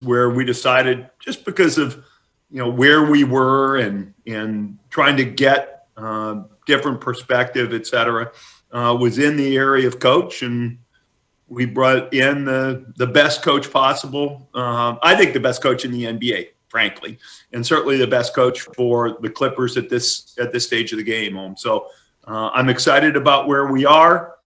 where we decided, just because of where we were and trying to get different perspective, et cetera, was in the area of coach, and we brought in the best coach possible. I think the best coach in the NBA, frankly, and certainly the best coach for the Clippers at this stage of the game. So I'm excited about where we are.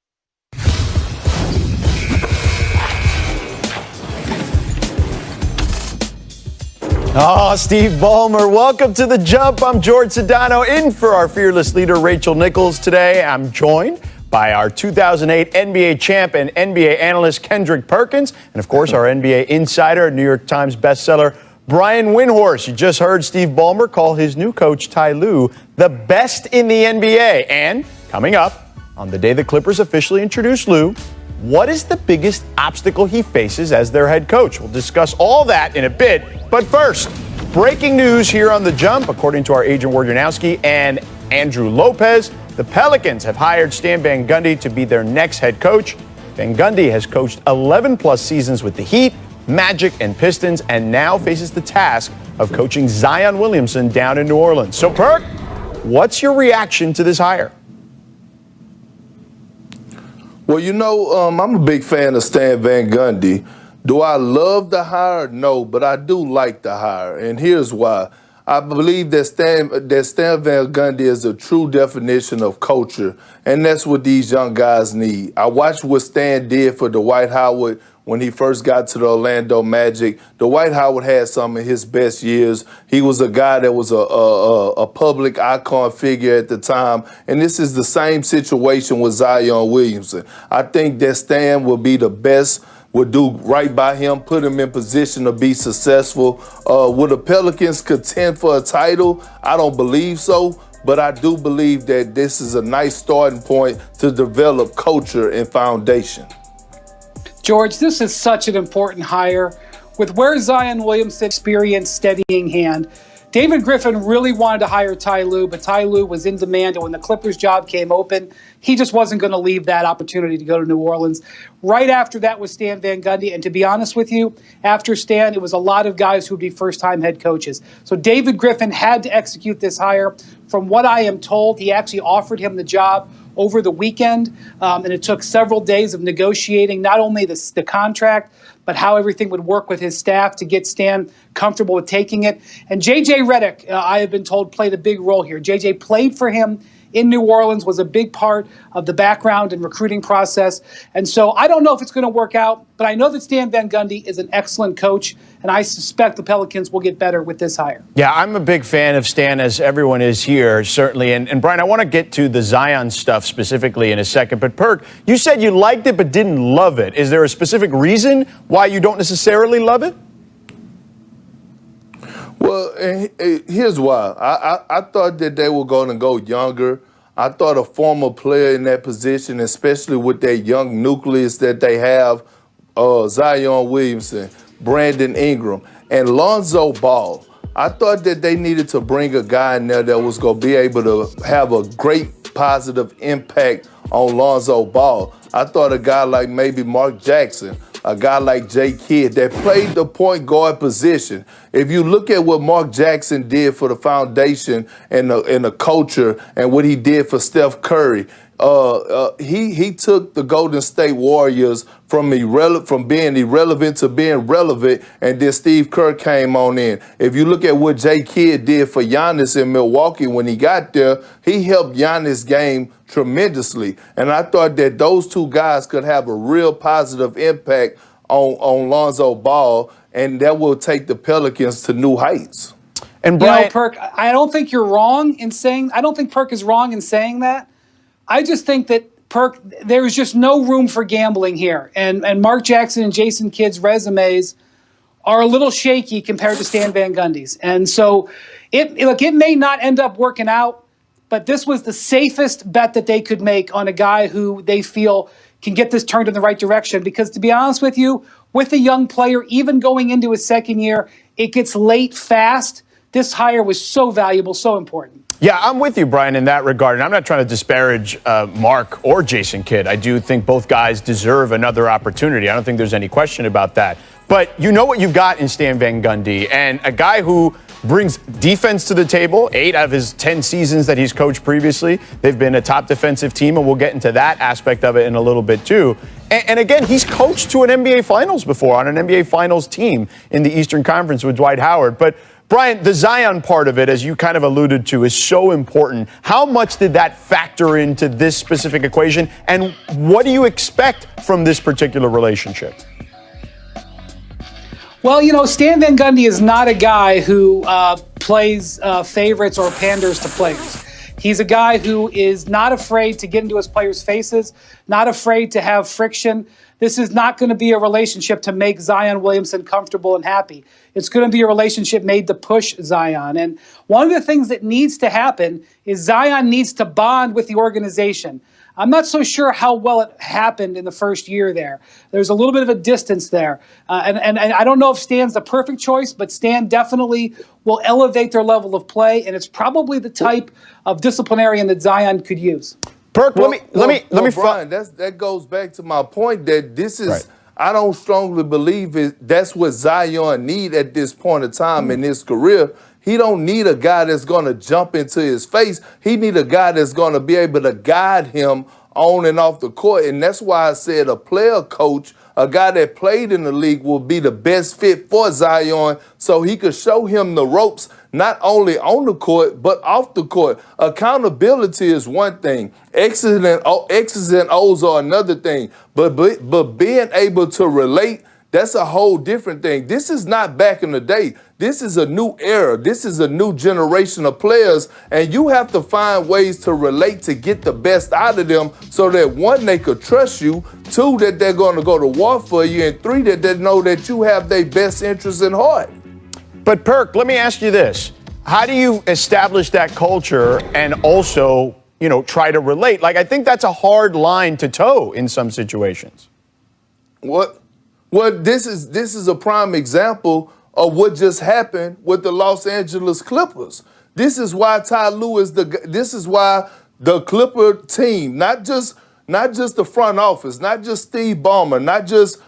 Oh, Steve Ballmer, welcome to The Jump. I'm George Sedano, in for our fearless leader, Rachel Nichols. Today, I'm joined by our 2008 NBA champ and NBA analyst, Kendrick Perkins, and, of course, our NBA insider, New York Times bestseller, Brian Windhorst. You just heard Steve Ballmer call his new coach, Ty Lue, the best in the NBA. And coming up, on the day the Clippers officially introduced Lue, what is the biggest obstacle he faces as their head coach? We'll discuss all that in a bit. But first, breaking news here on The Jump. According to our agent Wojnarowski and Andrew Lopez, the Pelicans have hired Stan Van Gundy to be their next head coach. Van Gundy has coached 11-plus seasons with the Heat, Magic, and Pistons, and now faces the task of coaching Zion Williamson down in New Orleans. So, Perk, what's your reaction to this hire? Well, I'm a big fan of Stan Van Gundy. Do I love the hire? No, but I do like the hire, and here's why. I believe that Stan Van Gundy is a true definition of culture, and that's what these young guys need. I watched what Stan did for Dwight Howard when he first got to the Orlando Magic. Dwight Howard had some of his best years. He was a guy that was a public icon figure at the time, and this is the same situation with Zion Williamson. I think that Stan will be the best, would do right by him, put him in position to be successful. Will the Pelicans contend for a title? I don't believe so, but I do believe that this is a nice starting point to develop culture and foundation. George, this is such an important hire. With where Zion Williamson experience steadying hand, David Griffin really wanted to hire Ty Lue, but Ty Lue was in demand, and when the Clippers job came open, he just wasn't going to leave that opportunity to go to New Orleans. Right after that was Stan Van Gundy, and to be honest with you, after Stan, it was a lot of guys who would be first-time head coaches. So David Griffin had to execute this hire. From what I am told, he actually offered him the job over the weekend, and it took several days of negotiating not only the contract, but how everything would work with his staff to get Stan comfortable with taking it. And J.J. Redick, I have been told, played a big role here. J.J. played for him in New Orleans, was a big part of the background and recruiting process. And so I don't know if it's going to work out, but I know that Stan Van Gundy is an excellent coach, and I suspect the Pelicans will get better with this hire. Yeah, I'm a big fan of Stan, as everyone is here, certainly. And Brian, I want to get to the Zion stuff specifically in a second. But, Perk, you said you liked it but didn't love it. Is there a specific reason why you don't necessarily love it? Well, here's why. I thought that they were going to go younger. I thought a former player in that position, especially with that young nucleus that they have, Zion Williamson, Brandon Ingram, and Lonzo Ball. I thought that they needed to bring a guy in there that was going to be able to have a great positive impact on Lonzo Ball. I thought a guy like maybe Mark Jackson, a guy like Jay Kidd that played the point guard position. If you look at what Mark Jackson did for the foundation and the culture and what he did for Steph Curry, he took the Golden State Warriors from being irrelevant to being relevant, and then Steve Kerr came on in. If you look at what Jay Kidd did for Giannis in Milwaukee when he got there, he helped Giannis' game tremendously. And I thought that those two guys could have a real positive impact on Lonzo Ball, and that will take the Pelicans to new heights. And Brian, Perk, I don't think you're wrong in saying, I don't think Perk is wrong in saying that. I just think that, Perk, there's just no room for gambling here. And Mark Jackson and Jason Kidd's resumes are a little shaky compared to Stan Van Gundy's. And so it may not end up working out, but this was the safest bet that they could make on a guy who they feel can get this turned in the right direction. Because to be honest with you, with a young player, even going into his second year, it gets late fast. This hire was so valuable, so important. Yeah, I'm with you, Brian, in that regard. And I'm not trying to disparage Mark or Jason Kidd. I do think both guys deserve another opportunity. I don't think there's any question about that. But you know what you've got in Stan Van Gundy, and a guy who brings defense to the table. 8 out of his 10 seasons that he's coached previously, they've been a top defensive team, and we'll get into that aspect of it in a little bit too. And again, he's coached to an NBA Finals before, on an NBA Finals team in the Eastern Conference with Dwight Howard. But Brian, the Zion part of it, as you kind of alluded to, is so important. How much did that factor into this specific equation, and what do you expect from this particular relationship? Well, you know, Stan Van Gundy is not a guy who plays favorites or panders to players. He's a guy who is not afraid to get into his players' faces, not afraid to have friction. This is not going to be a relationship to make Zion Williamson comfortable and happy. It's going to be a relationship made to push Zion. And one of the things that needs to happen is Zion needs to bond with the organization. I'm not so sure how well it happened in the first year there. There's a little bit of a distance there. And I don't know if Stan's the perfect choice, but Stan definitely will elevate their level of play, and it's probably the type of disciplinarian that Zion could use. Perk, let me Brian, that goes back to my point that this is, right. I don't strongly believe that's what Zion need at this point in time in his career. He don't need a guy that's going to jump into his face. He need a guy that's going to be able to guide him on and off the court. And that's why I said a player coach, a guy that played in the league, will be the best fit for Zion so he could show him the ropes, not only on the court, but off the court. Accountability is one thing. X's and O's are another thing. But being able to relate, that's a whole different thing. This is not back in the day. This is a new era. This is a new generation of players, and you have to find ways to relate to get the best out of them so that, 1, they could trust you, 2, that they're going to go to war for you, and 3, that they know that you have their best interests in heart. But Perk, let me ask you this. How do you establish that culture and also, you know, try to relate? Like, I think that's a hard line to toe in some situations. Well, this is a prime example of what just happened with the Los Angeles Clippers. This is why Ty Lue is this is why the Clipper team, not just the front office, not just Steve Ballmer, not just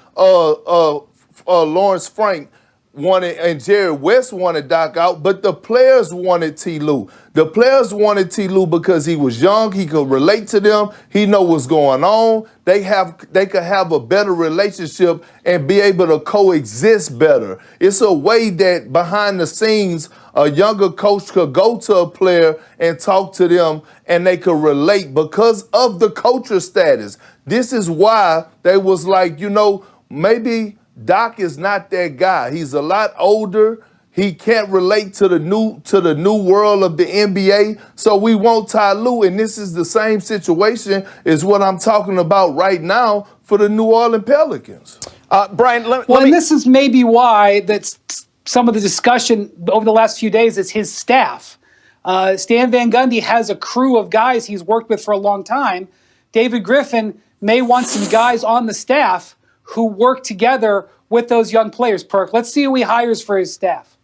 Lawrence Frank wanted and Jerry West wanted Doc out, but the players wanted Ty Lue. The players wanted Ty Lue because he was young, he could relate to them, he know what's going on. They could have a better relationship and be able to coexist better. It's a way that behind the scenes, a younger coach could go to a player and talk to them and they could relate because of the culture status. This is why they was like, you know, maybe Doc is not that guy. He's a lot older. He can't relate to the new world of the NBA. So we want Ty Lue, and this is the same situation as what I'm talking about right now for the New Orleans Pelicans. Brian, and this is maybe why that's some of the discussion over the last few days is his staff. Stan Van Gundy has a crew of guys he's worked with for a long time. David Griffin may want some guys on the staff who work together with those young players. Perk, let's see who he hires for his staff.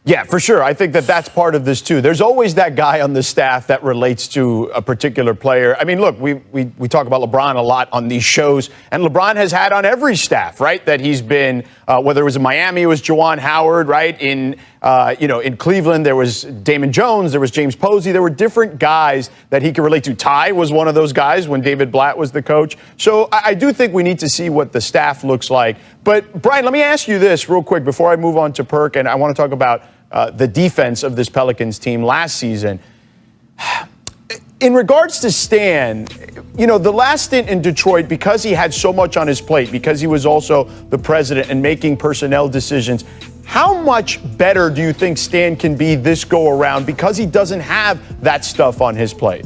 Yeah, for sure. I think that that's part of this, too. There's always that guy on the staff that relates to a particular player. I mean, look, we talk about LeBron a lot on these shows, and LeBron has had on every staff, right, that he's been, whether it was in Miami, it was Juwan Howard, right? In Cleveland, there was Damon Jones, there was James Posey. There were different guys that he could relate to. Ty was one of those guys when David Blatt was the coach. So I do think we need to see what the staff looks like. But, Brian, let me ask you this real quick before I move on to Perk, and I want to talk about the defense of this Pelicans team last season. In regards to Stan, you know, the last stint in Detroit, because he had so much on his plate, because he was also the president and making personnel decisions, how much better do you think Stan can be this go around because he doesn't have that stuff on his plate?